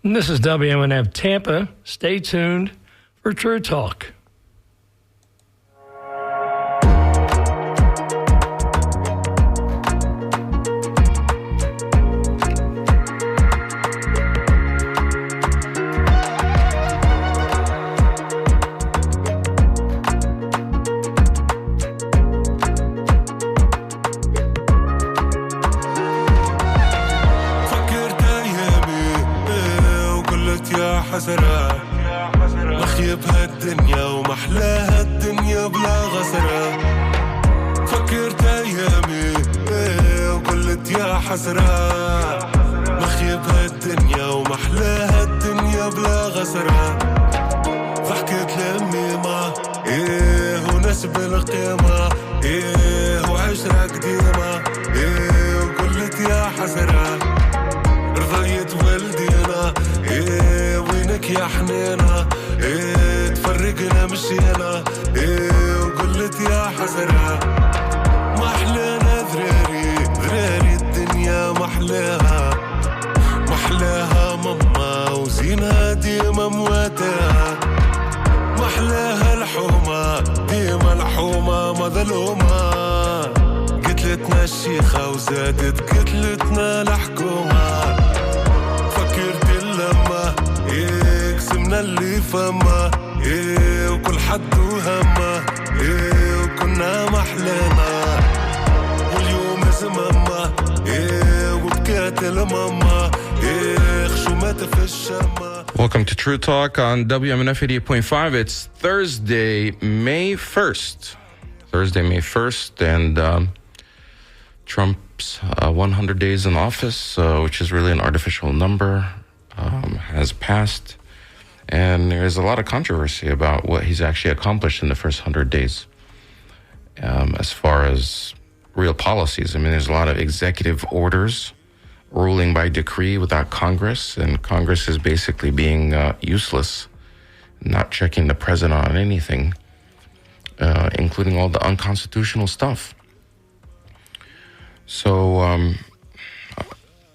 This is WMNF Tampa. Stay tuned for True Talk. حسرة مخيب هالدنيا ومحلاها الدنيا بلا غسرة فكرت أيامي وقلت يا حسرة مخيب هالدنيا ومحلاها الدنيا بلا غسرة فحكيت لأمي ما ونسب القيمة وعشرة قديمة وقلت يا حسرة رضيت والدينا وينك يا حنينة تفرقنا مشينا وقلت يا حسرة ما أحلانا ذراري الدنيا محلاها ماما وزينها ديما مواتاها محلاها الحومة ديما الحومة مظلومة قتلتنا الشيخة وزادت قتلتنا الحكومة فكرت اللمة قسمنا اللي فما وكل حد وهمه وكنا محلانا واليوم زمامة وبكات الماما خشومات في الشمة. Welcome to True Talk on WMNF 88.5. It's Thursday, May 1st. And Trump's 100 days in office, which is really an artificial number, has passed. And there is a lot of controversy about what he's actually accomplished in the first 100 days as far as real policies. I mean, there's a lot of executive orders ruling by decree without Congress, and Congress is basically being useless, not checking the president on anything, including all the unconstitutional stuff. So,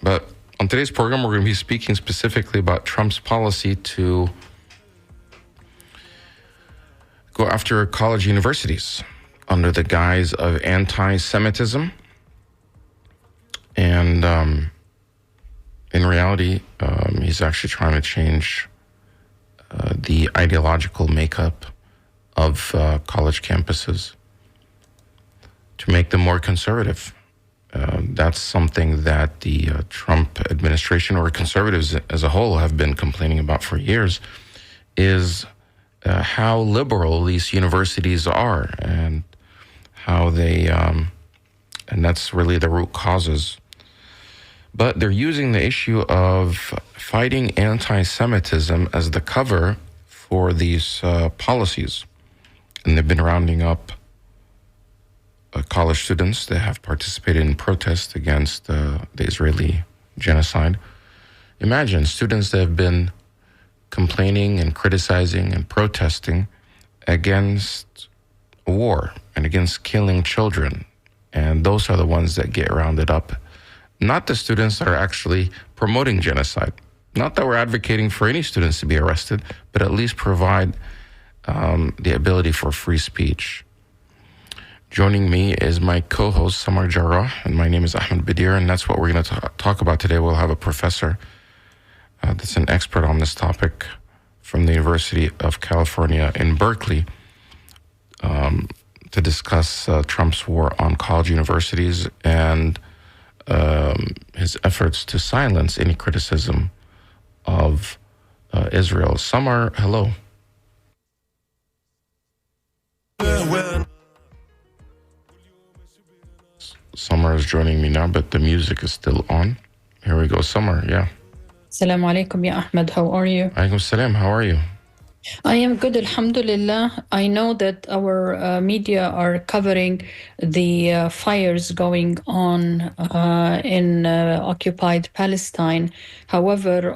but on today's program, we're going to be speaking specifically about Trump's policy to go after college universities under the guise of anti-Semitism. And in reality, he's actually trying to change the ideological makeup of college campuses to make them more conservative. That's something that the Trump administration or conservatives as a whole have been complaining about for years, is how liberal these universities are and how they, and that's really the root causes. But they're using the issue of fighting anti-Semitism as the cover for these policies. And they've been rounding up college students that have participated in protests against the Israeli genocide. Imagine students that have been complaining and criticizing and protesting against war and against killing children. And those are the ones that get rounded up. Not the students that are actually promoting genocide. Not that we're advocating for any students to be arrested, but at least provide the ability for free speech. Joining me is my co-host, Samar Jarrah, and my name is Ahmed Bedier, and that's what we're going to talk about today. We'll have a professor that's an expert on this topic from the University of California in Berkeley to discuss Trump's war on college universities and his efforts to silence any criticism of Israel. Samar, hello. Samar is joining me now, but the music is still on. Here we go. Samar, yeah. Assalamu alaikum, ya Ahmed. How are you? Alaikum salam. How are you? I am good, alhamdulillah. I know that our media are covering the fires going on in occupied Palestine. However,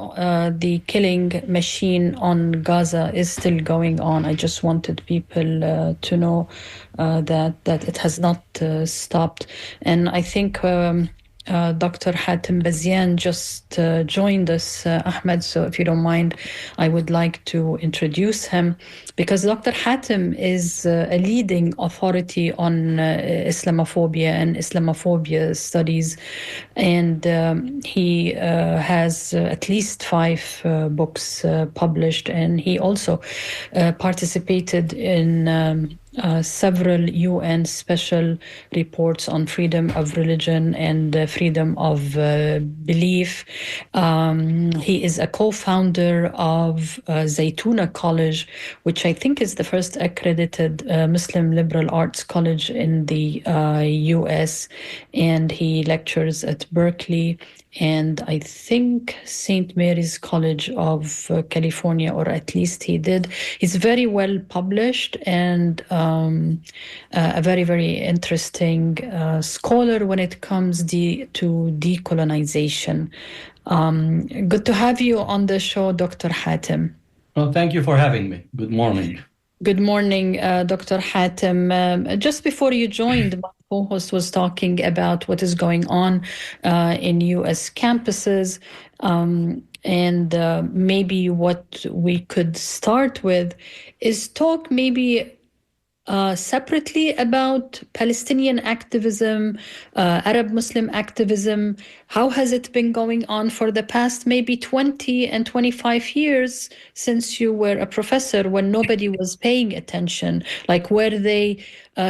the killing machine on Gaza is still going on. I just wanted people to know that it has not stopped. And I think Dr. Hatem Bazian just joined us, Ahmed. So if you don't mind, I would like to introduce him because Dr. Hatem is a leading authority on Islamophobia and Islamophobia studies. And he has at least 5 books published. And he also participated in several UN special reports on freedom of religion and freedom of belief. He is a co-founder of Zaytuna College, which I think is the first accredited Muslim liberal arts college in the US. And he lectures at Berkeley and I think St. Mary's College of California, or at least he did. He's very well published and a very, very interesting scholar when it comes to decolonization. Good to have you on the show, Dr. Hatem. Well, thank you for having me. Good morning. Good morning, Dr. Hatem. Just before you joined, my co-host was talking about what is going on in U.S. campuses. And maybe what we could start with is talk maybe separately about Palestinian activism, Arab Muslim activism. How has it been going on for the past maybe 20 and 25 years since you were a professor when nobody was paying attention? Like, were they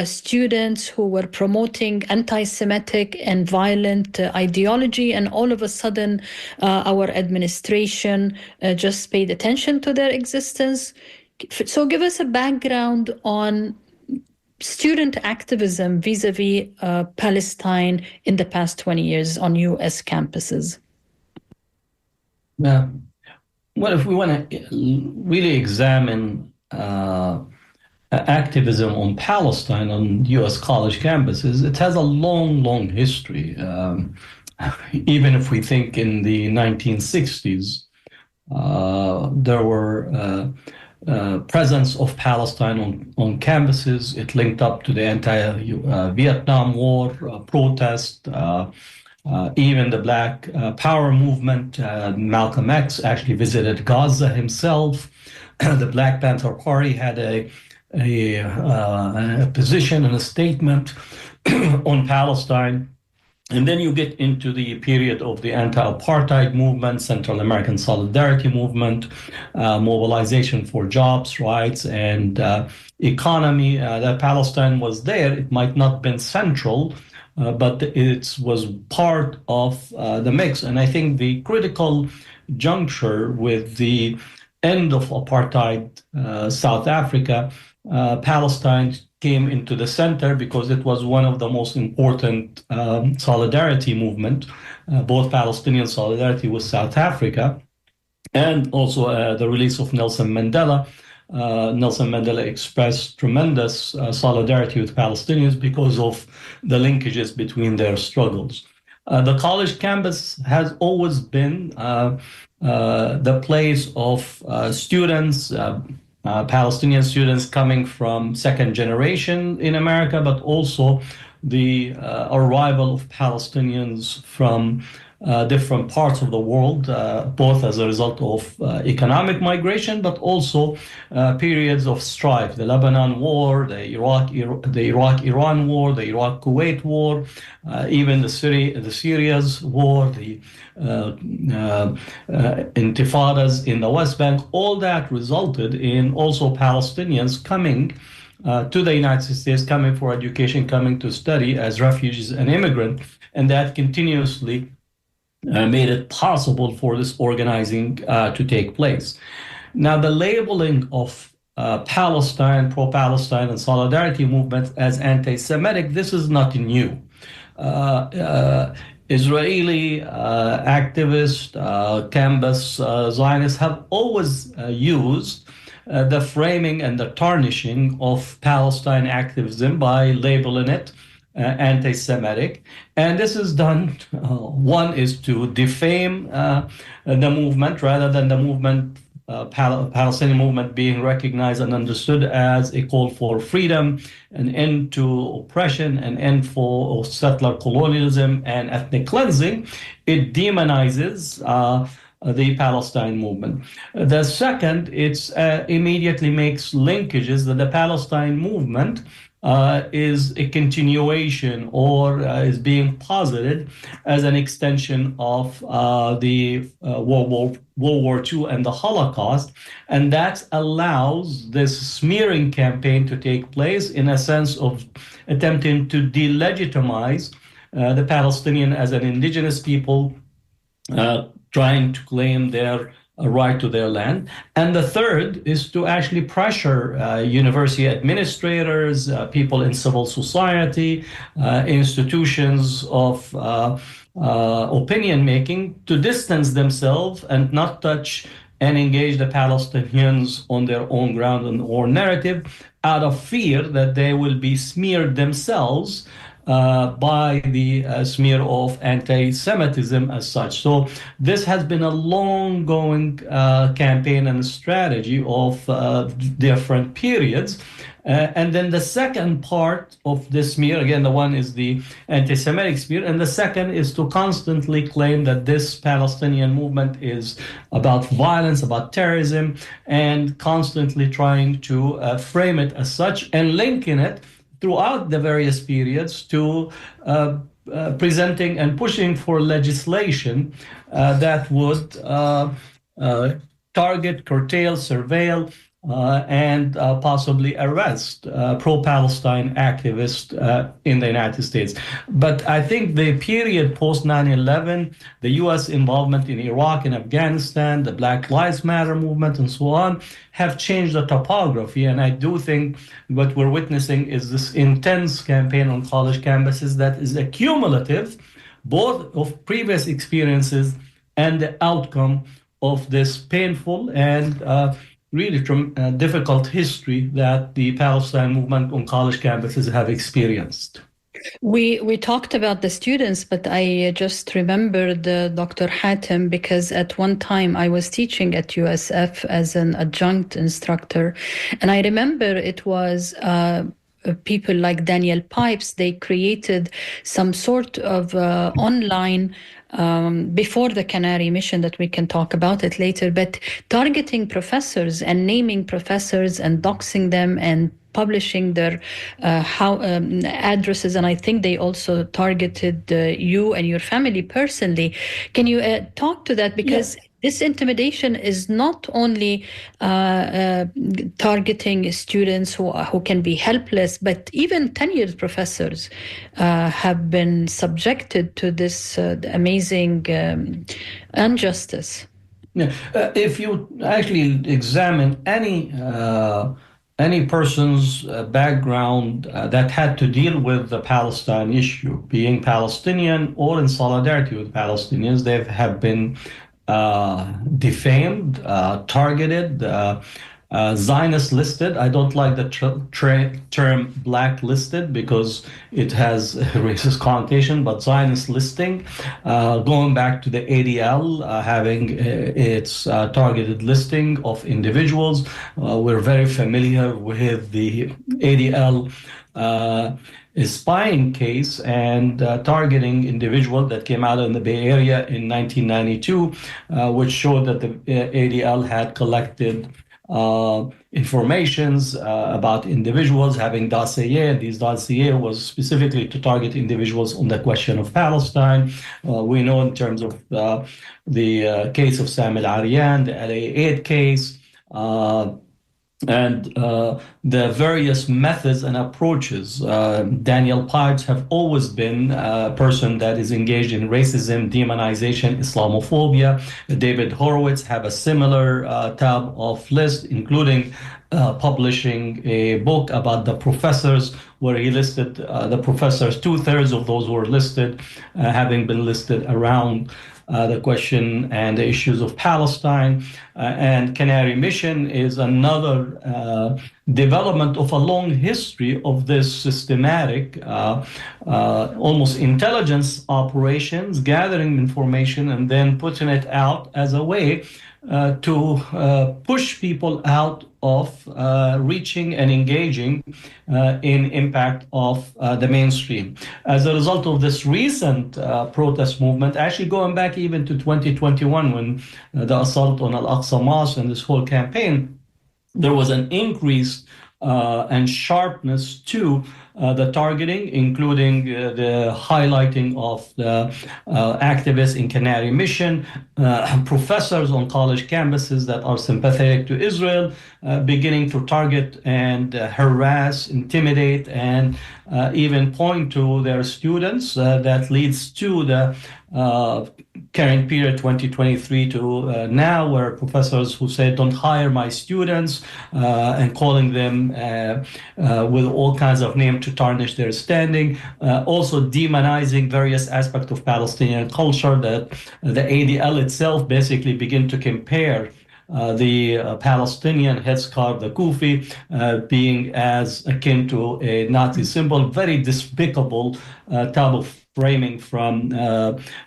students who were promoting anti-Semitic and violent ideology, and all of a sudden our administration just paid attention to their existence? So give us a background on student activism vis-a-vis Palestine in the past 20 years on U.S. campuses. Well, if we want to really examine activism on Palestine on U.S. college campuses, it has a long, long history. Even if we think in the 1960s, there were presence of Palestine on campuses. It linked up to the anti-Vietnam War protest, even the Black Power movement. Malcolm X actually visited Gaza himself. The Black Panther Party had a position and a statement on Palestine. And then you get into the period of the anti-apartheid movement, Central American Solidarity movement, mobilization for jobs, rights, and economy. That Palestine was there. It might not have been central, but it was part of the mix. And I think the critical juncture with the end of apartheid South Africa, Palestine came into the center because it was one of the most important solidarity movement, both Palestinian solidarity with South Africa, and also the release of Nelson Mandela. Nelson Mandela expressed tremendous solidarity with Palestinians because of the linkages between their struggles. The college campus has always been the place of students, Palestinian students coming from second generation in America, but also the arrival of Palestinians from different parts of the world, both as a result of economic migration, but also periods of strife, the Lebanon War, the Iraq-Iran War, the Iraq-Kuwait War, even the Syria's war, the intifadas in the West Bank. All that resulted in also Palestinians coming to the United States, coming for education, coming to study as refugees and immigrants, and that continuously made it possible for this organizing to take place. Now, the labeling of Palestine, pro-Palestine, and solidarity movement as anti-Semitic, this is not new. Israeli activists, campus Zionists have always used the framing and the tarnishing of Palestine activism by labeling it anti-Semitic. And this is done, one is to defame the movement rather than the movement Palestinian movement being recognized and understood as a call for freedom, an end to oppression, an end for settler colonialism and ethnic cleansing, it demonizes the Palestine movement. The second, it immediately makes linkages that the Palestine movement is a continuation or is being posited as an extension of the World War II and the Holocaust. And that allows this smearing campaign to take place in a sense of attempting to delegitimize the Palestinian as an indigenous people trying to claim their right to their land. And the third is to actually pressure university administrators, people in civil society, institutions of opinion making to distance themselves and not touch and engage the Palestinians on their own ground or narrative out of fear that they will be smeared themselves by the smear of anti-Semitism as such. So this has been a long-going campaign and strategy of different periods. And then the second part of this smear, again, the one is the anti-Semitic smear, and the second is to constantly claim that this Palestinian movement is about violence, about terrorism, and constantly trying to frame it as such and linking it throughout the various periods to presenting and pushing for legislation that would target, curtail, surveil, and possibly arrest pro-Palestine activists in the United States. But I think the period post 9/11, the U.S. involvement in Iraq and Afghanistan, the Black Lives Matter movement, and so on, have changed the topography. And I do think what we're witnessing is this intense campaign on college campuses that is accumulative, both of previous experiences and the outcome of this painful and really difficult history that the Palestine movement on college campuses have experienced. We talked about the students, but I just remembered Dr. Hatem because at one time I was teaching at USF as an adjunct instructor, and I remember it was people like Daniel Pipes. They created some sort of online before the Canary mission that we can talk about it later, but targeting professors and naming professors and doxing them and publishing their addresses. And I think they also targeted you and your family personally. Can you talk to that? Because this intimidation is not only targeting students who can be helpless, but even tenured professors have been subjected to this amazing injustice. Yeah. If you actually examine any person's background that had to deal with the Palestine issue, being Palestinian or in solidarity with Palestinians, they have been defamed, targeted, Zionist listed. I don't like the term blacklisted because it has a racist connotation, but Zionist listing, going back to the ADL, having its targeted listing of individuals. We're very familiar with the ADL spying case and targeting individual that came out in the Bay Area in 1992, which showed that the ADL had collected informations about individuals having dossier, and these dossier was specifically to target individuals on the question of Palestine. We know in terms of the case of Sam al-Aryan, the LA8 case, and the various methods and approaches. Daniel Pipes have always been a person that is engaged in racism, demonization, Islamophobia. David Horowitz have a similar type of list, including publishing a book about the professors, where he listed the professors, 2/3 of those were listed, having been listed around the question and the issues of Palestine. And Canary Mission is another development of a long history of this systematic, almost intelligence operations, gathering information and then putting it out as a way to push people out of reaching and engaging in impact of the mainstream. As a result of this recent protest movement, actually going back even to 2021 when the assault on Al-Aqsa Mosque and this whole campaign, there was an increase and sharpness to the targeting, including the highlighting of the activists in Canary Mission, professors on college campuses that are sympathetic to Israel, beginning to target and harass, intimidate, and even point to their students. That leads to the current period 2023 to now, where professors who said don't hire my students and calling them with all kinds of names to tarnish their standing, also demonizing various aspects of Palestinian culture, that the ADL itself basically begin to compare the Palestinian headscarf, the kufi, being as akin to a Nazi symbol, very despicable type of framing from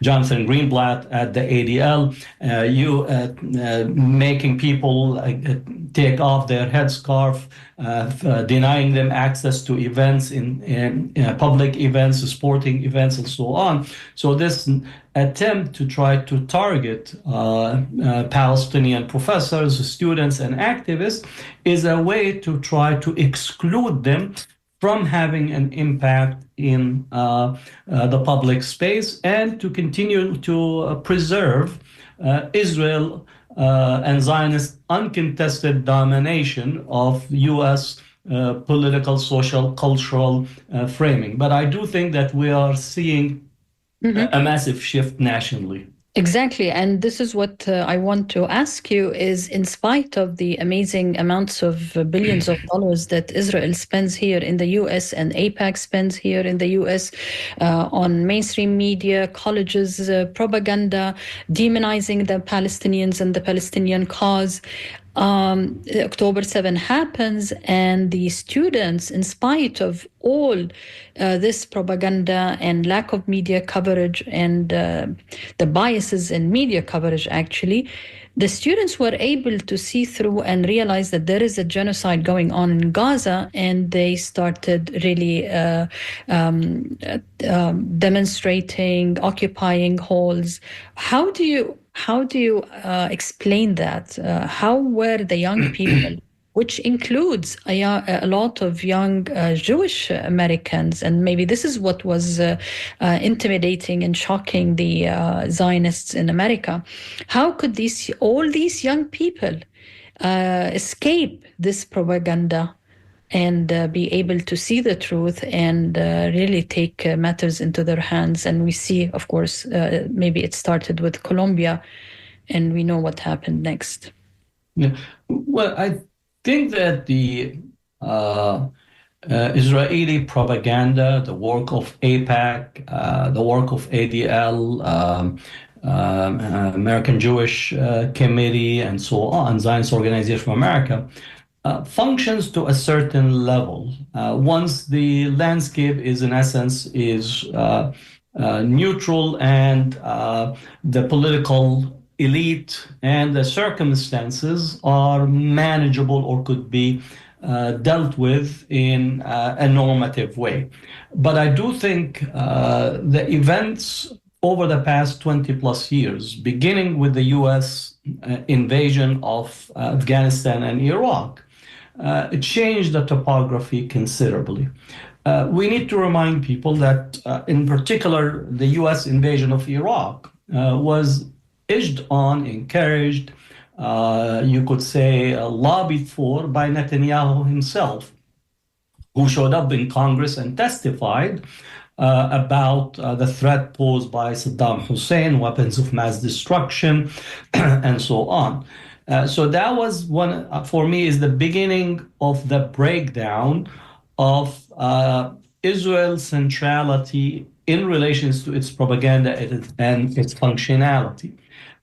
Jonathan Greenblatt at the ADL, making people take off their headscarf, denying them access to events in public events, sporting events, and so on. So this attempt to try to target Palestinian professors, students, and activists is a way to try to exclude them from having an impact in the public space and to continue to preserve Israel and Zionist uncontested domination of U.S. Political, social, cultural framing. But I do think that we are seeing a massive shift nationally. Exactly. And this is what I want to ask you is, in spite of the amazing amounts of billions of dollars that Israel spends here in the U.S. and AIPAC spends here in the U.S. On mainstream media, colleges, propaganda, demonizing the Palestinians and the Palestinian cause, October 7 happens, and the students, in spite of all this propaganda and lack of media coverage and the biases in media coverage, actually, the students were able to see through and realize that there is a genocide going on in Gaza, and they started really demonstrating, occupying halls. How do you explain that? How were the young people, which includes a lot of young Jewish Americans, and maybe this is what was intimidating and shocking the Zionists in America, how could all these young people escape this propaganda and be able to see the truth and really take matters into their hands? And we see, of course, maybe it started with Colombia, and we know what happened next. Yeah. Well, I think that the Israeli propaganda, the work of AIPAC, the work of ADL, American Jewish Committee, and so on, Zionist Organization for America, functions to a certain level. Once the landscape is, in essence, neutral, and the political elite and the circumstances are manageable or could be dealt with in a normative way. But I do think the events over the past 20 plus years, beginning with the US invasion of Afghanistan and Iraq, it changed the topography considerably. We need to remind people that, in particular, the US invasion of Iraq was edged on, encouraged, you could say lobbied for by Netanyahu himself, who showed up in Congress and testified about the threat posed by Saddam Hussein, weapons of mass destruction, and so on. So that was one, for me, is the beginning of the breakdown of Israel's centrality in relations to its propaganda and its functionality.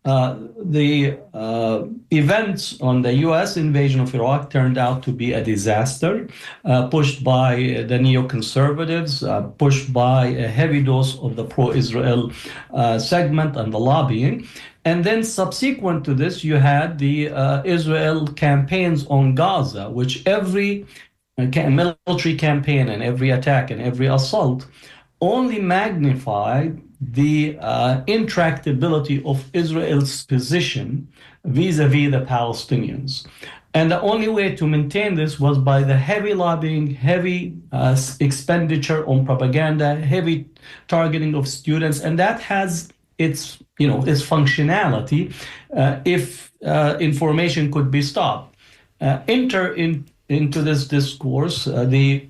the events on the U.S. invasion of Iraq turned out to be a disaster, pushed by the neoconservatives, pushed by a heavy dose of the pro-Israel segment and the lobbying. And then subsequent to this, you had the Israel campaigns on Gaza, which every military campaign and every attack and every assault only magnified the intractability of Israel's position vis-a-vis the Palestinians. And the only way to maintain this was by the heavy lobbying, heavy expenditure on propaganda, heavy targeting of students, and that has its functionality if information could be stopped. Into this discourse, the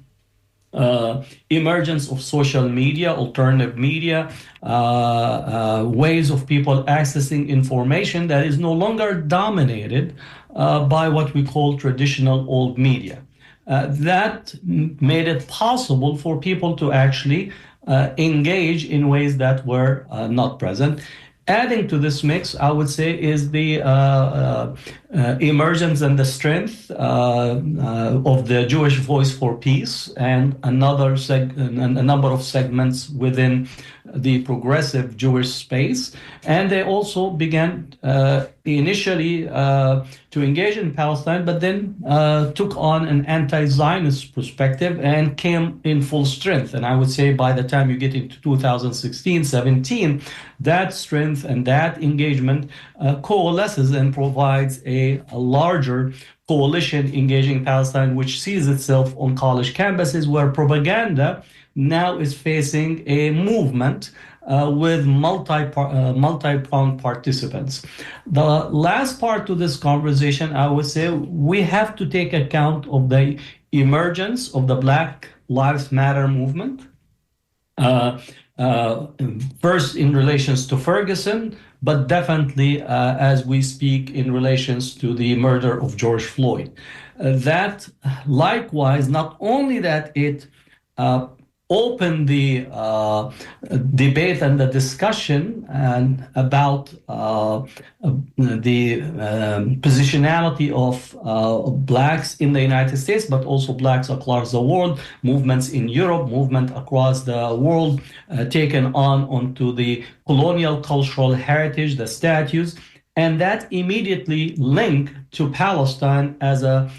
emergence of social media, alternative media, ways of people accessing information that is no longer dominated by what we call traditional old media. That made it possible for people to actually engage in ways that were not present. Adding to this mix, I would say, is the emergence and the strength of the Jewish Voice for Peace and a number of segments within the progressive Jewish space. And they also began initially to engage in Palestine, but then took on an anti-Zionist perspective and came in full strength. And I would say by the time you get into 2016-17, that strength and that engagement coalesces and provides a larger coalition engaging Palestine, which sees itself on college campuses where propaganda now is facing a movement with multi-pronged participants. The last part to this conversation, I would say, we have to take account of the emergence of the Black Lives Matter movement. First in relations to Ferguson, but definitely as we speak in relations to the murder of George Floyd. That likewise, not only that it opened the debate and the discussion and about the positionality of blacks in the United States, but also blacks across the world, movements in Europe, movement across the world taken onto the colonial cultural heritage, the statues, and that immediately linked to Palestine as a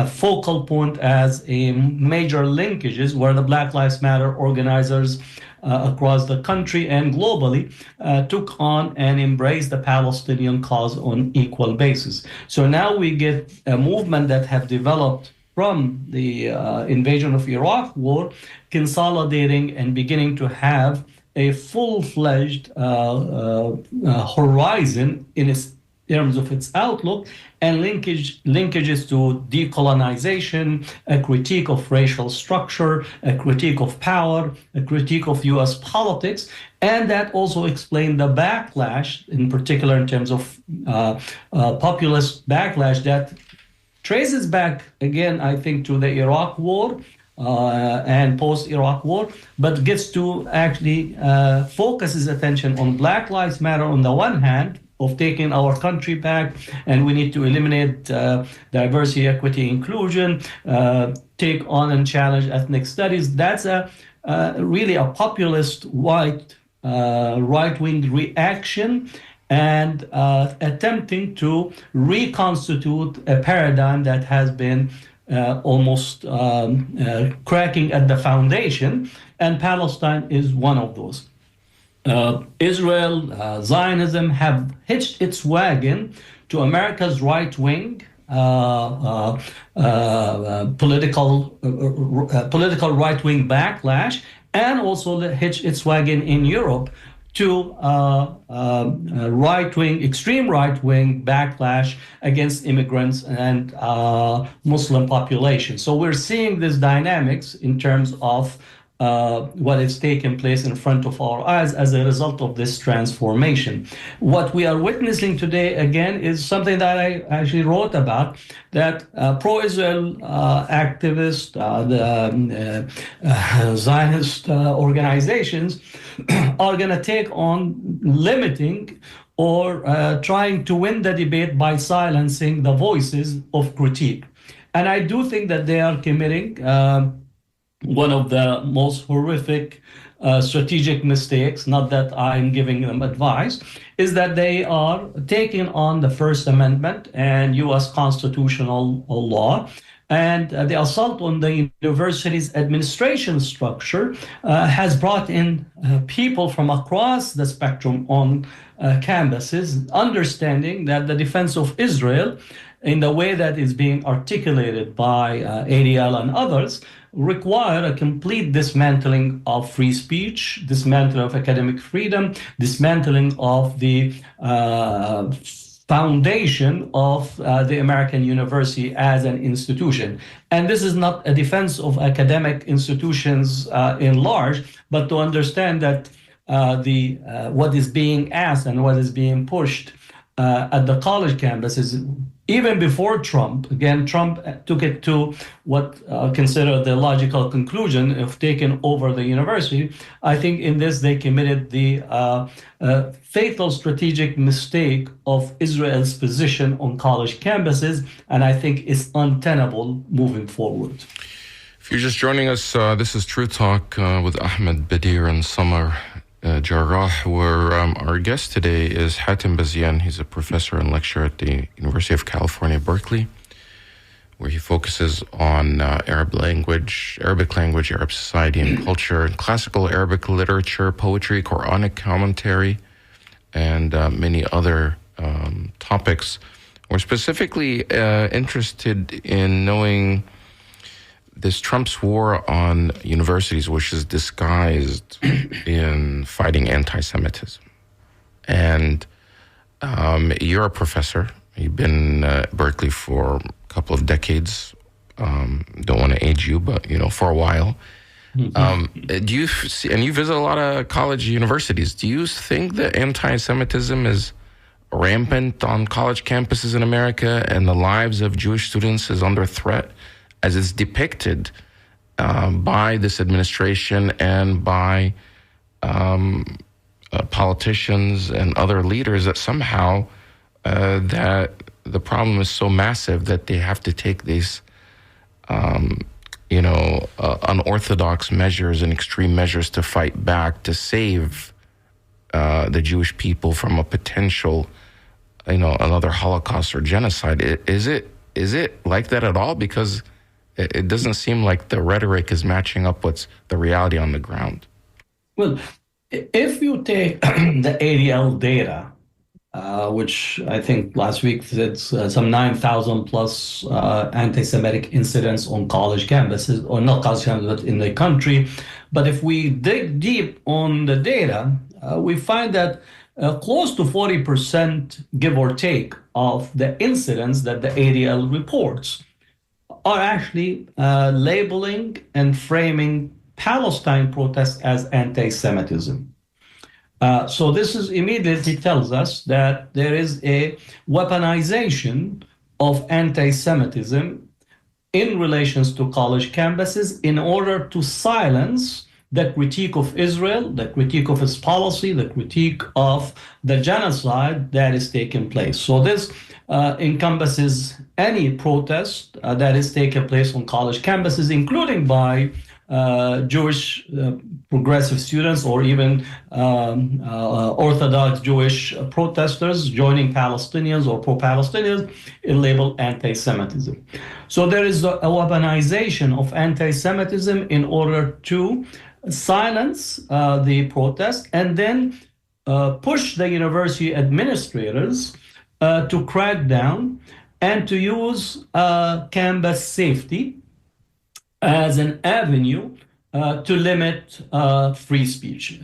focal point, as a major linkages where the Black Lives Matter organizers across the country and globally took on and embraced the Palestinian cause on equal basis. So now we get a movement that have developed from the invasion of Iraq war, consolidating and beginning to have a full-fledged horizon in its terms of its outlook and linkages to decolonization, a critique of racial structure, a critique of power, a critique of U.S. politics, and that also explained the backlash, in particular in terms of populist backlash that traces back, again, I think, to the Iraq war and post-Iraq war, but gets to actually focuses attention on Black Lives Matter on the one hand, of taking our country back, and we need to eliminate diversity, equity, inclusion, take on and challenge ethnic studies. That's really a populist right-wing reaction and attempting to reconstitute a paradigm that has been almost cracking at the foundation, and Palestine is one of those. Israel, Zionism have hitched its wagon to America's right-wing political right-wing backlash, and also hitched its wagon in Europe to right-wing, extreme right-wing backlash against immigrants and Muslim population. So we're seeing these dynamics in terms of what is taking place in front of our eyes as a result of this transformation. What we are witnessing today, again, is something that I actually wrote about, that pro-Israel activists, the Zionist organizations are going to take on limiting or trying to win the debate by silencing the voices of critique. And I do think that they are committing one of the most horrific strategic mistakes, not that I'm giving them advice, is that they are taking on the First Amendment and US constitutional law. And the assault on the university's administration structure has brought in people from across the spectrum on campuses, understanding that the defense of Israel, in the way that is being articulated by ADL and others, require a complete dismantling of free speech, dismantling of academic freedom, dismantling of the foundation of the American university as an institution. And this is not a defense of academic institutions in large, but to understand that what is being asked and what is being pushed at the college campuses, even before Trump. Again, Trump took it to what considered the logical conclusion of taking over the university. I think in this they committed the fatal strategic mistake of Israel's position on college campuses, and I think it's untenable moving forward. If you're just joining us, this is True Talk with Ahmed, Bedier, and Samar. Jarrah, where our guest today is Bedier. He's a professor and lecturer at the University of California, Berkeley, where he focuses on Arabic language, Arab society and culture, and classical Arabic literature, poetry, Quranic commentary, and many other topics. We're specifically interested in knowing this Trump's war on universities, which is disguised in fighting anti-Semitism. And you're a professor. You've been at Berkeley for a couple of decades. Don't want to age you, but for a while. Do you see, and you visit a lot of college universities, do you think that anti-Semitism is rampant on college campuses in America and the lives of Jewish students is under threat, as it's depicted by this administration and by politicians and other leaders, that somehow that the problem is so massive that they have to take these, unorthodox measures and extreme measures to fight back, to save the Jewish people from a potential, another Holocaust or genocide? Is it like that at all? Because it doesn't seem like the rhetoric is matching up with the reality on the ground. Well, if you take the ADL data, which I think last week said some 9,000 plus anti-Semitic incidents on college campuses, or not college campuses, but in the country. But if we dig deep on the data, we find that close to 40%, give or take, of the incidents that the ADL reports are actually labeling and framing Palestine protests as anti-Semitism. So this is immediately tells us that there is a weaponization of anti-Semitism in relations to college campuses in order to silence the critique of Israel, the critique of its policy, the critique of the genocide that is taking place. So this encompasses any protest that is taking place on college campuses, including by Jewish progressive students or even Orthodox Jewish protesters joining Palestinians or pro-Palestinians in labeled anti-Semitism. So there is a weaponization of anti-Semitism in order to silence the protest and then push the university administrators to crack down and to use campus safety as an avenue to limit free speech.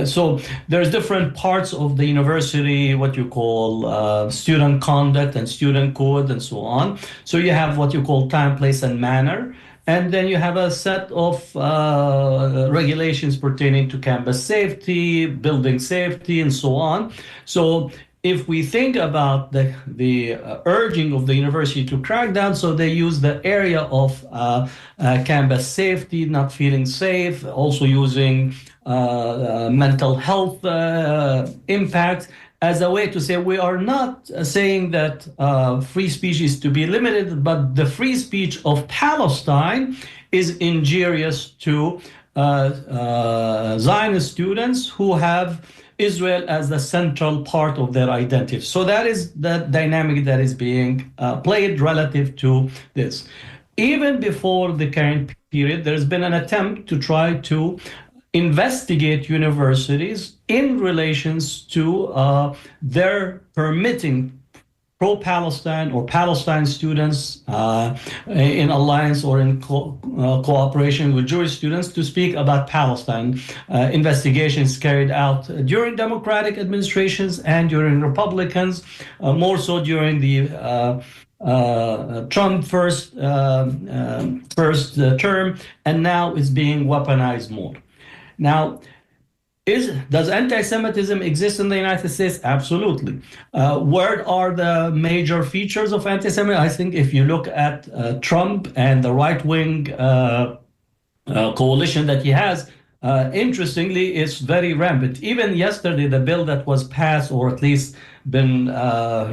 So there's different parts of the university, what you call student conduct and student code and so on. So you have what you call time, place, and manner. And then you have a set of regulations pertaining to campus safety, building safety, and so on. So if we think about the urging of the university to crack down, so they use the area of campus safety, not feeling safe, also using mental health impact as a way to say we are not saying that free speech is to be limited, but the free speech of Palestine is injurious to Zionist students who have Israel as the central part of their identity. So that is the dynamic that is being played relative to this. Even before the current period, there's been an attempt to try to investigate universities in relations to their permitting pro-Palestine or Palestine students in alliance or in cooperation with Jewish students to speak about Palestine. Investigations carried out during Democratic administrations and during Republicans, more so during the Trump first term, and now is being weaponized more. Now, does anti-Semitism exist in the United States? Absolutely. What are the major features of anti-Semitism? I think if you look at Trump and the right-wing coalition that he has, interestingly, it's very rampant. Even yesterday, the bill that was passed, or at least been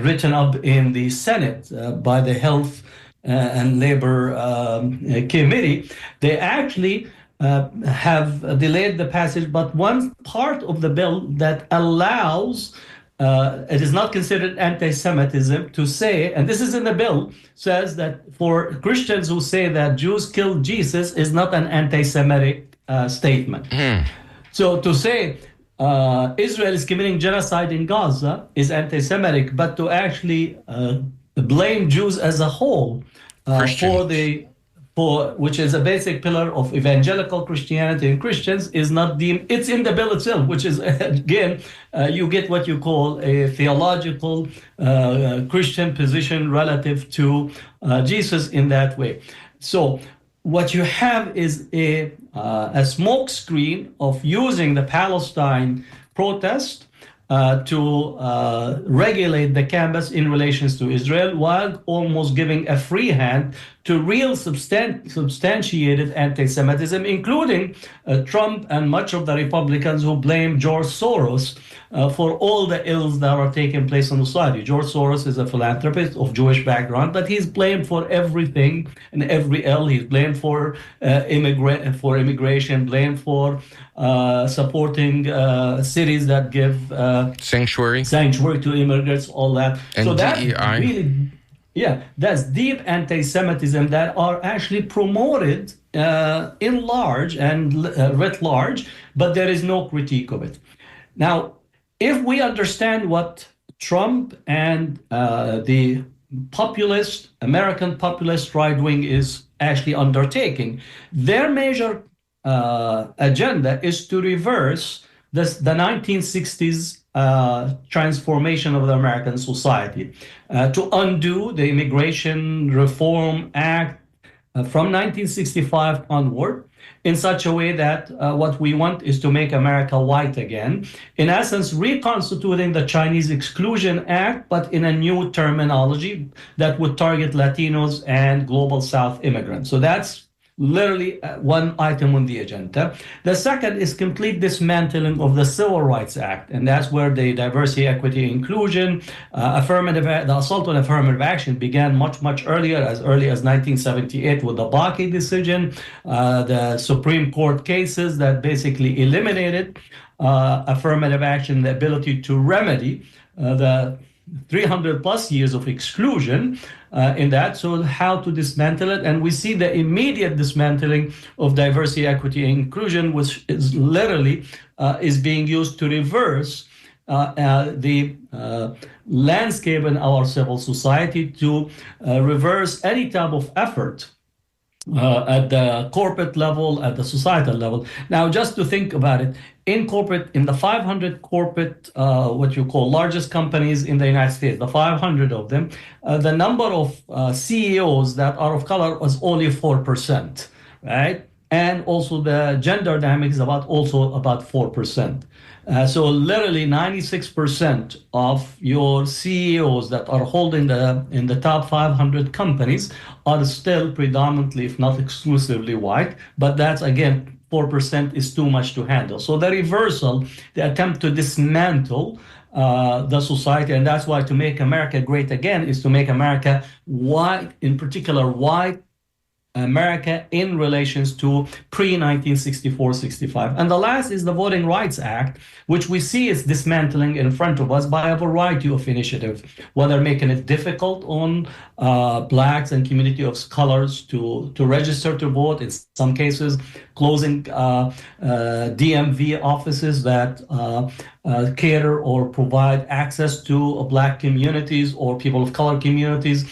written up in the Senate by the Health and Labor Committee, they actually have delayed the passage, but one part of the bill that allows, it is not considered anti-Semitism to say, and this is in the bill, says that for Christians who say that Jews killed Jesus is not an anti-Semitic statement. So to say Israel is committing genocide in Gaza is anti-Semitic, but to actually blame Jews as a whole which is a basic pillar of evangelical Christianity and Christians, is not deemed, it's in the bill itself, which is, again, you get what you call a theological Christian position relative to Jesus in that way. So what you have is a smokescreen of using the Palestine protest to regulate the campus in relations to Israel, while almost giving a free hand to real substantiated anti-Semitism, including Trump and much of the Republicans who blame George Soros for all the ills that are taking place in society. George Soros is a philanthropist of Jewish background, but he's blamed for everything and every ill. He's blamed for immigration, blamed for supporting cities that give sanctuary to immigrants, all that. And so that DEI. really, that's deep anti-Semitism that are actually promoted in large and writ large, but there is no critique of it. Now, if we understand what Trump and the American populist right wing is actually undertaking, their major agenda is to reverse the 1960s transformation of the American society, to undo the Immigration Reform Act from 1965 onward, in such a way that what we want is to make America white again, in essence reconstituting the Chinese Exclusion Act, but in a new terminology that would target Latinos and Global South immigrants. So that's literally one item on the agenda. The second is complete dismantling of the Civil Rights Act, and that's where the diversity, equity, inclusion, the assault on affirmative action began much earlier, as early as 1978 with the Bakke decision, the Supreme Court cases that basically eliminated affirmative action, the ability to remedy the 300 plus years of exclusion in that. So how to dismantle it? And we see the immediate dismantling of diversity, equity, and inclusion, which is literally is being used to reverse the landscape in our civil society, to reverse any type of effort at the corporate level, at the societal level. Now, just to think about it, in the 500 corporate, what you call largest companies in the United States, the 500 of them, the number of CEOs that are of color was only 4%, right? And also the gender dynamic is also about 4%. So literally 96% of your CEOs that are holding in the top 500 companies are still predominantly, if not exclusively, white. But that's, again, 4% is too much to handle. So the reversal, the attempt to dismantle the society. And that's why to make America great again is to make America white, in particular white America in relations to pre-1964-65. And the last is the Voting Rights Act, which we see is dismantling in front of us by a variety of initiatives, whether making it difficult on blacks and community of colors to register to vote, in some cases closing DMV offices that cater or provide access to black communities or people of color communities,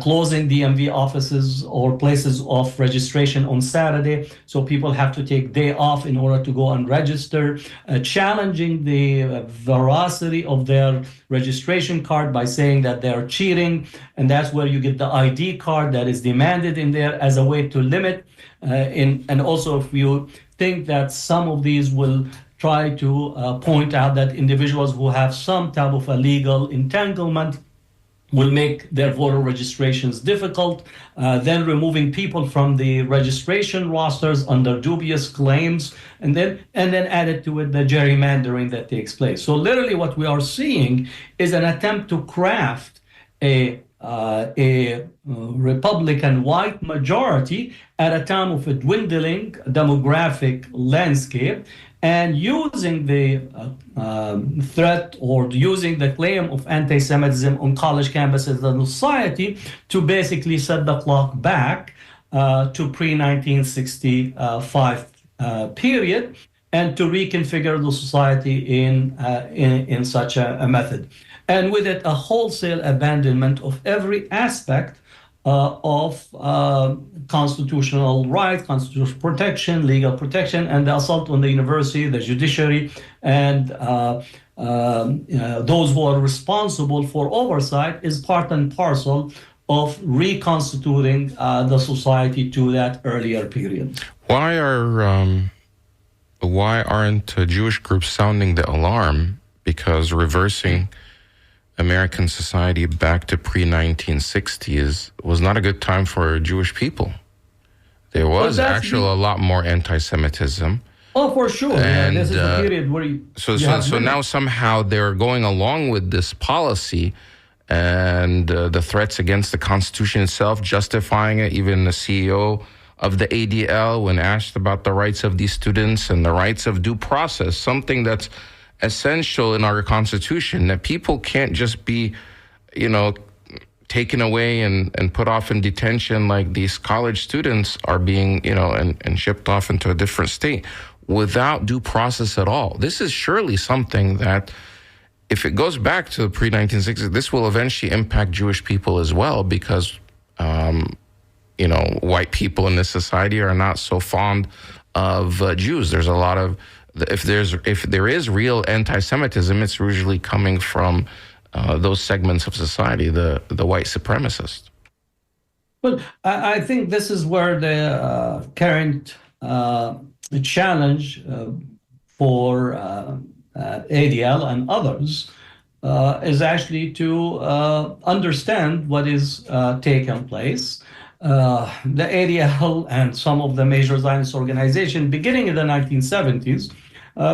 closing DMV offices or places of registration on Saturday, so people have to take day off in order to go and register, challenging the veracity of their registration card by saying that they are cheating, and that's where you get the ID card that is demanded in there as a way to limit. And also, if you think that some of these will try to point out that individuals who have some type of a legal entanglement will make their voter registrations difficult, then removing people from the registration rosters under dubious claims, and then added to it the gerrymandering that takes place. So literally what we are seeing is an attempt to craft a Republican white majority at a time of a dwindling demographic landscape, and using the threat or using the claim of anti-Semitism on college campuses and society to basically set the clock back to pre-1965 period, and to reconfigure the society in such a method. And with it, a wholesale abandonment of every aspect of constitutional rights, constitutional protection, legal protection, and the assault on the university, the judiciary, and those who are responsible for oversight is part and parcel of reconstituting the society to that earlier period. Why aren't Jewish groups sounding the alarm? Because reversing American society back to pre-1960s was not a good time for Jewish people. There was actually a lot more anti-Semitism. Oh, for sure. And, this is a period where so now somehow they're going along with this policy and the threats against the Constitution itself, justifying it. Even the CEO of the ADL, when asked about the rights of these students and the rights of due process, something that's essential in our Constitution, that people can't just be, taken away and put off in detention like these college students are being, and shipped off into a different state without due process at all. This is surely something that, if it goes back to the pre-1960s, this will eventually impact Jewish people as well, because, white people in this society are not so fond of Jews. There's a lot of, if there is real anti-Semitism, it's usually coming from those segments of society, the white supremacists. Well, I think this is where the current challenge for ADL and others is actually to understand what is taking place. The ADL and some of the major Zionist organizations, beginning in the 1970s,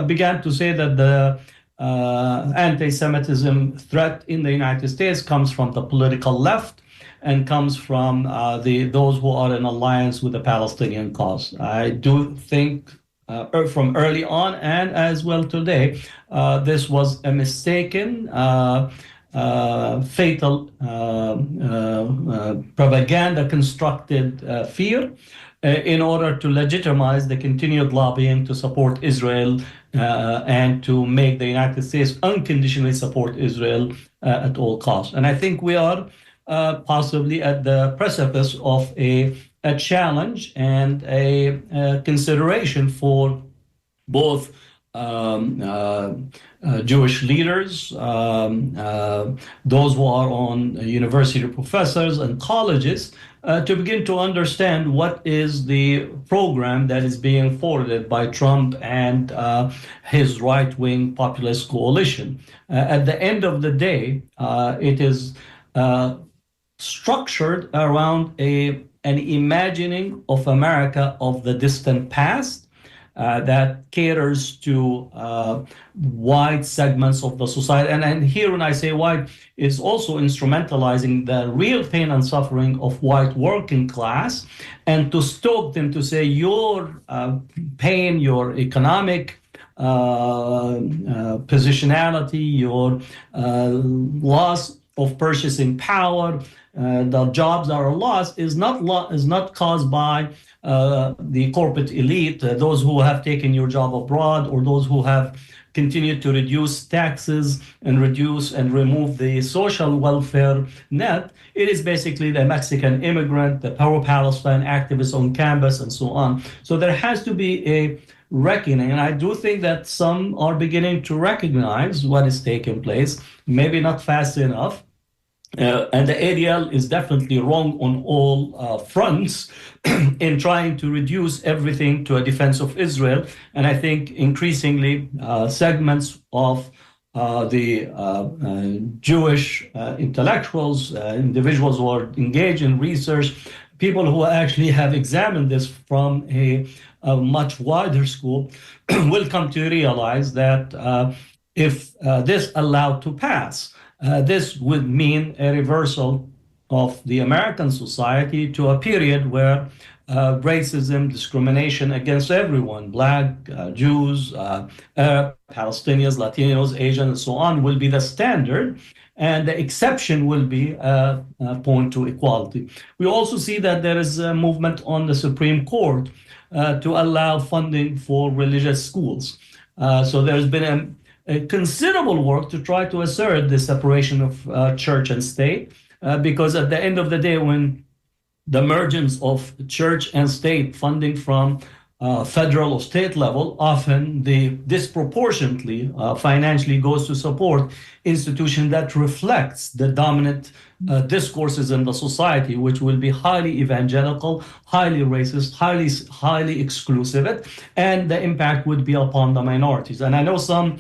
began to say that the anti-Semitism threat in the United States comes from the political left and comes from those who are in alliance with the Palestinian cause. I do think from early on and as well today, this was a mistaken, fatal propaganda constructed fear in order to legitimize the continued lobbying to support Israel and to make the United States unconditionally support Israel at all costs. And I think we are possibly at the precipice of a challenge and a consideration for both Jewish leaders, those who are on university professors and colleges, to begin to understand what is the program that is being forwarded by Trump and his right-wing populist coalition. At the end of the day, it is structured around an imagining of America of the distant past, that caters to wide segments of the society. And here, when I say wide, is also instrumentalizing the real pain and suffering of white working class, and to stoke them to say your pain, your economic positionality, your loss of purchasing power, the jobs that are lost is not caused by the corporate elite, those who have taken your job abroad, or those who have continued to reduce taxes and reduce and remove the social welfare net. It is basically the Mexican immigrant, the pro-Palestine activists on campus, and so on. So there has to be a reckoning, and I do think that some are beginning to recognize what is taking place, maybe not fast enough. And the ADL is definitely wrong on all fronts in trying to reduce everything to a defense of Israel. And I think increasingly segments of the Jewish intellectuals, individuals who are engaged in research, people who actually have examined this from a much wider scope, will come to realize that if this allowed to pass, this would mean a reversal of the American society to a period where racism, discrimination against everyone, Black, Jews, Arab, Palestinians, Latinos, Asians, and so on, will be the standard. And the exception will be a point to equality. We also see that there is a movement on the Supreme Court to allow funding for religious schools. So there's been a considerable work to try to assert the separation of church and state, because at the end of the day, when the emergence of church and state funding from federal or state level, often the disproportionately financially goes to support institutions that reflects the dominant discourses in the society, which will be highly evangelical, highly racist, highly exclusive, and the impact would be upon the minorities. And I know some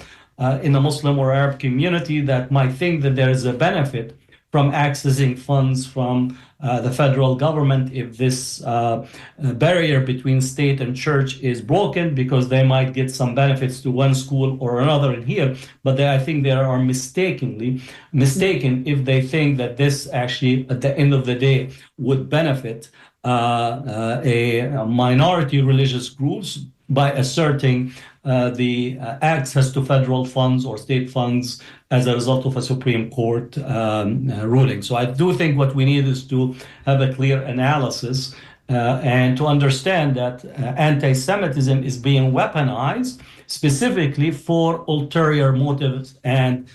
in the Muslim or Arab community that might think that there is a benefit from accessing funds from the federal government if this barrier between state and church is broken, because they might get some benefits to one school or another in here. But I think they are mistaken if they think that this actually, at the end of the day, would benefit a minority religious groups by asserting the access to federal funds or state funds as a result of a Supreme Court ruling. So I do think what we need is to have a clear analysis and to understand that anti-Semitism is being weaponized specifically for ulterior motives and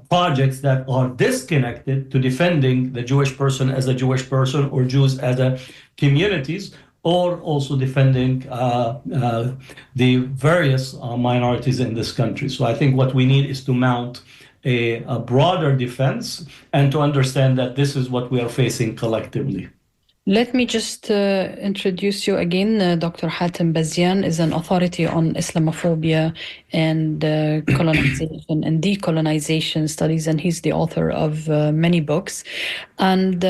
projects that are disconnected to defending the Jewish person as a Jewish person or Jews as a communities, or also defending the various minorities in this country. So I think what we need is to mount a broader defense and to understand that this is what we are facing collectively. Let me just introduce you again. Dr. Hatem Bazian is an authority on Islamophobia and colonization and decolonization studies, and he's the author of many books. And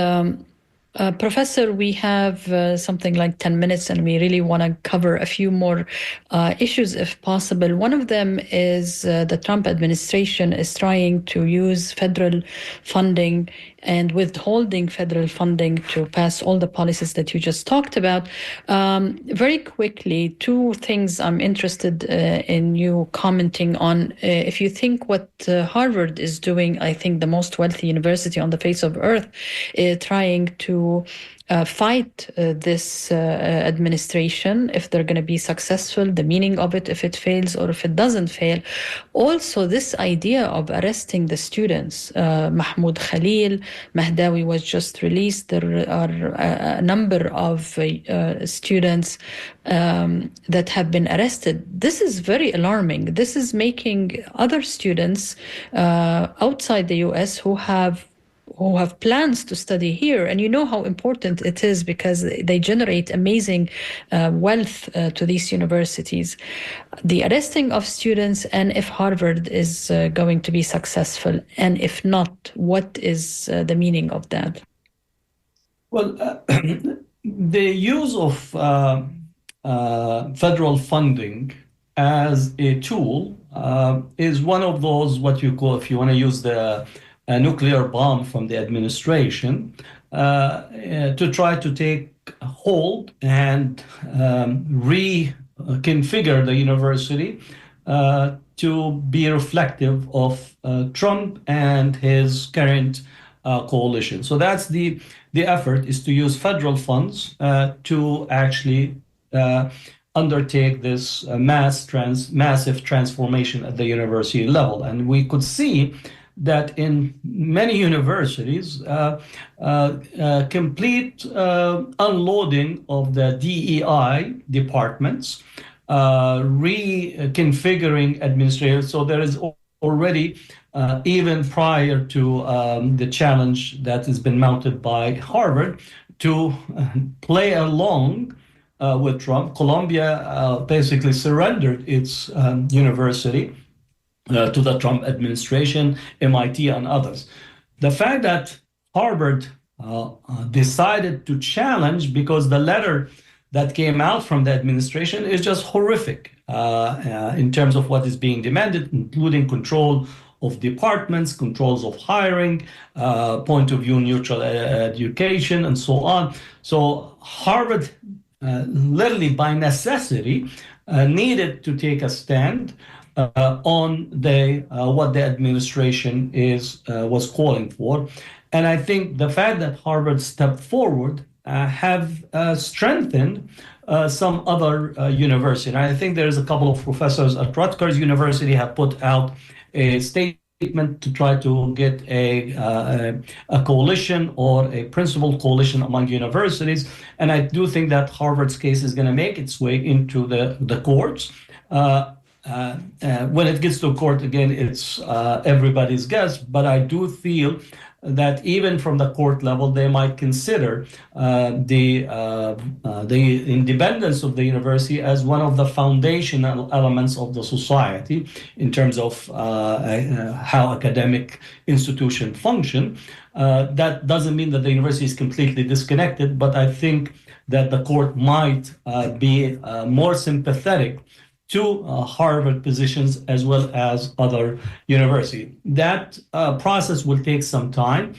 Professor, we have something like 10 minutes, and we really want to cover a few more issues if possible. One of them is the Trump administration is trying to use federal funding and withholding federal funding to pass all the policies that you just talked about. Very quickly, two things I'm interested in you commenting on. If you think what Harvard is doing, I think the most wealthy university on the face of earth, trying to fight this administration, if they're going to be successful, the meaning of it, if it fails or if it doesn't fail. Also, this idea of arresting the students, Mahmoud Khalil, Mahdawi was just released. There are a number of students that have been arrested. This is very alarming. This is making other students outside the U.S. who have plans to study here. And you know how important it is because they generate amazing wealth to these universities. The arresting of students, and if Harvard is going to be successful, and if not, what is the meaning of that? Well, the use of federal funding as a tool is one of those, what you call, if you want to use the nuclear bomb from the administration, to try to take hold and reconfigure the university to be reflective of Trump and his current coalition. So that's the effort, is to use federal funds to actually undertake this massive transformation at the university level. And we could see that in many universities, complete unloading of the DEI departments, reconfiguring administrators. So there is already, even prior to the challenge that has been mounted by Harvard, to play along with Trump. Columbia basically surrendered its university to the Trump administration, MIT and others. The fact that Harvard decided to challenge, because the letter that came out from the administration is just horrific in terms of what is being demanded, including control of departments, controls of hiring, point of view neutral education, and so on. So Harvard, literally by necessity, needed to take a stand on what the administration was calling for. And I think the fact that Harvard stepped forward have strengthened some other universities. And I think there's a couple of professors at Rutgers University have put out a statement to try to get a coalition or a principal coalition among universities. And I do think that Harvard's case is going to make its way into the courts. When it gets to court, again, it's everybody's guess, but I do feel that even from the court level, they might consider the independence of the university as one of the foundational elements of the society in terms of how academic institutions function. That doesn't mean that the university is completely disconnected, but I think that the court might be more sympathetic to Harvard positions as well as other universities. That process will take some time,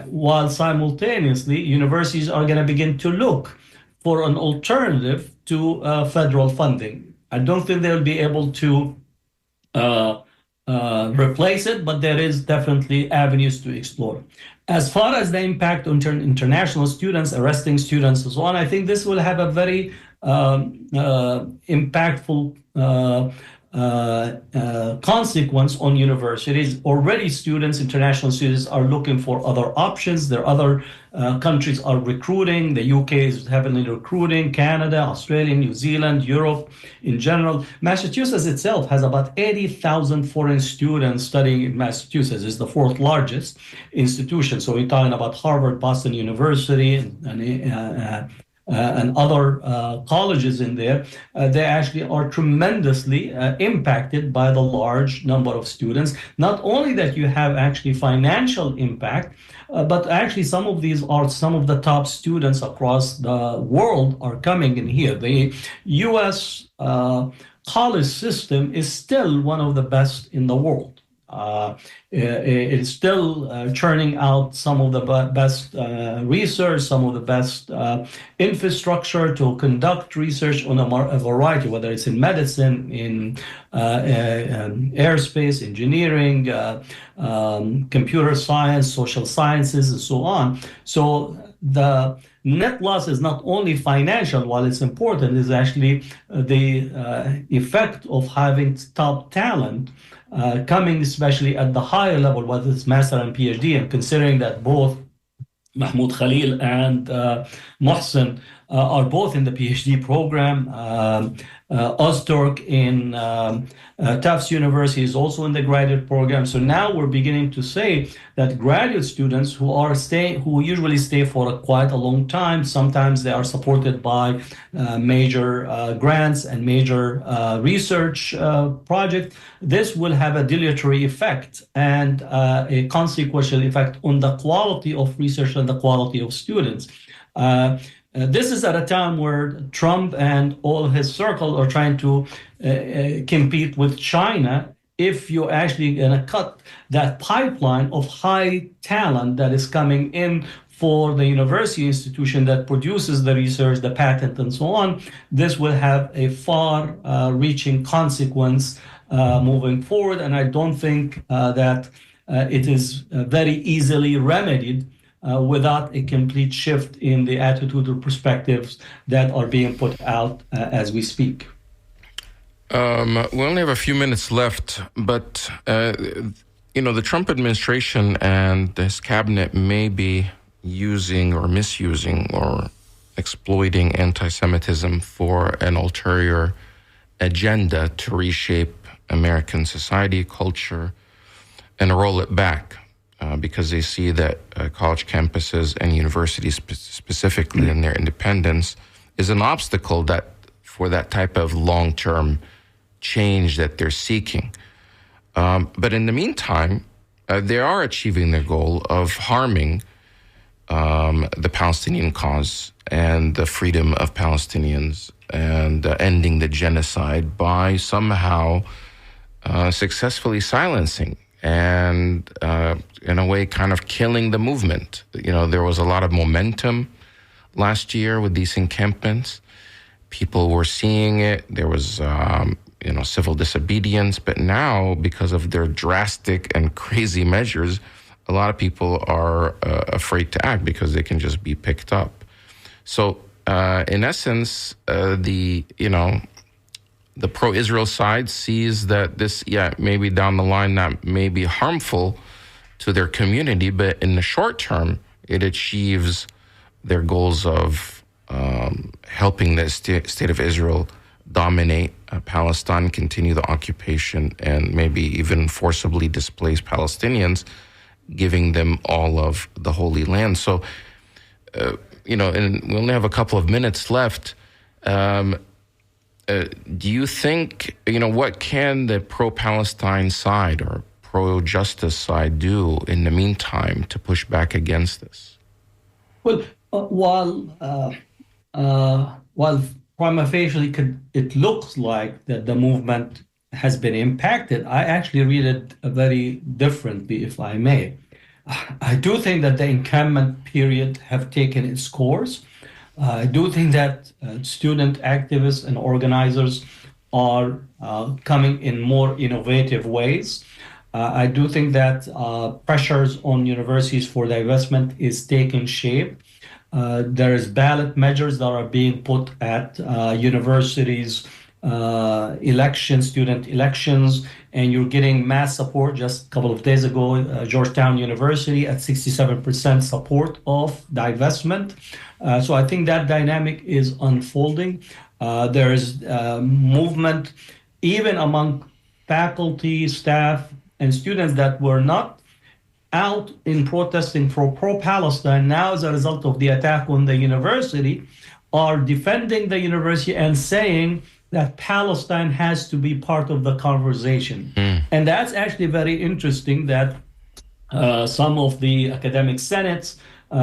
while simultaneously universities are going to begin to look for an alternative to federal funding. I don't think they'll be able to replace it, but there is definitely avenues to explore. As far as the impact on international students, arresting students, and so on, I think this will have a very impactful consequence on universities. Already international students are looking for other options. There are other countries are recruiting. The UK is heavily recruiting, Canada, Australia, New Zealand, Europe in general. Massachusetts itself has about 80,000 foreign students studying in Massachusetts. It's the fourth largest institution. So we're talking about Harvard, Boston University, and other colleges in there. They actually are tremendously impacted by the large number of students. Not only that you have actually financial impact, but actually some of these are some of the top students across the world are coming in here. The U.S. College system is still one of the best in the world. It's still churning out some of the best research, some of the best infrastructure to conduct research on a variety, whether it's in medicine, in airspace, engineering, computer science, social sciences, and so on. So the net loss is not only financial, while it's important, is actually the effect of having top talent coming, especially at the higher level, whether it's master and PhD, and considering that both Mahmoud Khalil and Mohsen are both in the PhD program. Ozturk in Tufts University is also in the graduate program. So now we're beginning to say that graduate students who usually stay for quite a long time, sometimes they are supported by major grants and major research projects. This will have a dilatory effect and a consequential effect on the quality of research and the quality of students. this is at a time where Trump and all his circle are trying to compete with China. If you're actually going to cut that pipeline of high talent that is coming in for the university institution that produces the research, the patent, and so on, this will have a far-reaching consequence moving forward. And I don't think that it is very easily remedied without a complete shift in the attitude or perspectives that are being put out as we speak. We only have a few minutes left, but, the Trump administration and his cabinet may be using or misusing or exploiting anti-Semitism for an ulterior agenda to reshape American society, culture, and roll it back because they see that college campuses and universities specifically in their independence is an obstacle for that type of long-term change that they're seeking. But in the meantime, they are achieving their goal of harming the Palestinian cause and the freedom of Palestinians and ending the genocide by somehow successfully silencing and in a way kind of killing the movement. There was a lot of momentum last year with these encampments. People were seeing it. There was civil disobedience, but now because of their drastic and crazy measures, a lot of people are afraid to act because they can just be picked up. So, in essence, the pro-Israel side sees that this, maybe down the line that may be harmful to their community, but in the short term, it achieves their goals of helping the state of Israel dominate Palestine, continue the occupation, and maybe even forcibly displace Palestinians, giving them all of the Holy Land. So, and we only have a couple of minutes left. Do you think, what can the pro-Palestine side or pro-justice side do in the meantime to push back against this? Well, while prima facie it looks like that the movement has been impacted, I actually read it very differently, if I may. I do think that the encampment period have taken its course. I do think that student activists and organizers are coming in more innovative ways. I do think that pressures on universities for divestment is taking shape. There is ballot measures that are being put at universities' student elections, and you're getting mass support. Just a couple of days ago, Georgetown University at 67% support of divestment. So I think that dynamic is unfolding. There is movement even among faculty, staff, and students that were not out in protesting for pro-Palestine, now as a result of the attack on the university, are defending the university and saying that Palestine has to be part of the conversation. And that's actually very interesting that some of the academic senates,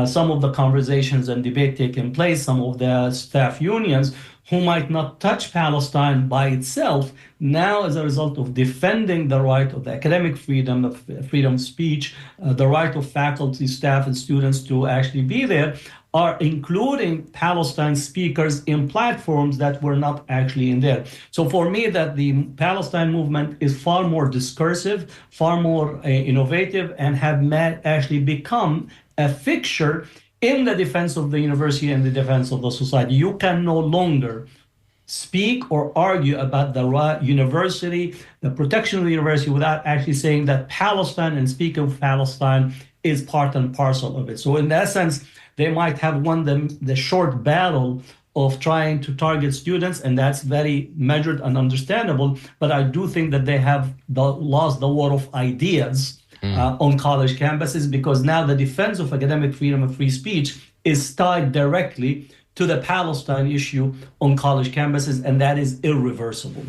some of the conversations and debate taking place, some of the staff unions who might not touch Palestine by itself, now as a result of defending the right of the academic freedom, of freedom of speech, the right of faculty, staff, and students to actually be there, are including Palestine speakers in platforms that were not actually in there. So for me, that the Palestine movement is far more discursive, far more innovative, and have actually become a fixture in the defense of the university and the defense of the society. You can no longer speak or argue about the university, the protection of the university, without actually saying that Palestine and speaking of Palestine is part and parcel of it. So in that sense, they might have won the short battle of trying to target students, and that's very measured and understandable. But I do think that they have lost the war of ideas on college campuses, because now the defense of academic freedom and free speech is tied directly to the Palestine issue on college campuses, and that is irreversible.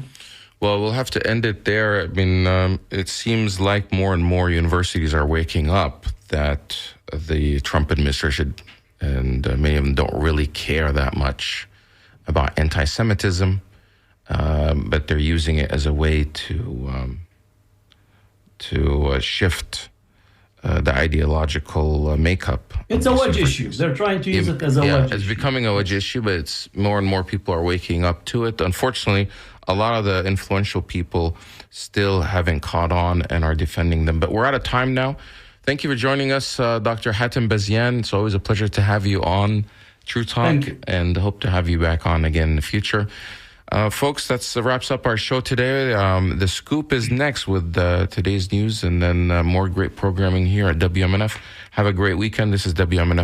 Well, we'll have to end it there. I mean, it seems like more and more universities are waking up that the Trump administration and many of them don't really care that much about anti-Semitism, but they're using it as a way to shift the ideological makeup. It's a wedge issue. They're trying to use it as a wedge issue. It's becoming a wedge issue, but it's more and more people are waking up to it. Unfortunately, a lot of the influential people still haven't caught on and are defending them. But we're out of time now. Thank you for joining us, Dr. Hatem Bazian. It's always a pleasure to have you on True Talk, and hope to have you back on again in the future. Folks, that wraps up our show today. The Scoop is next with today's news, and then more great programming here at WMNF. Have a great weekend. This is WMNF.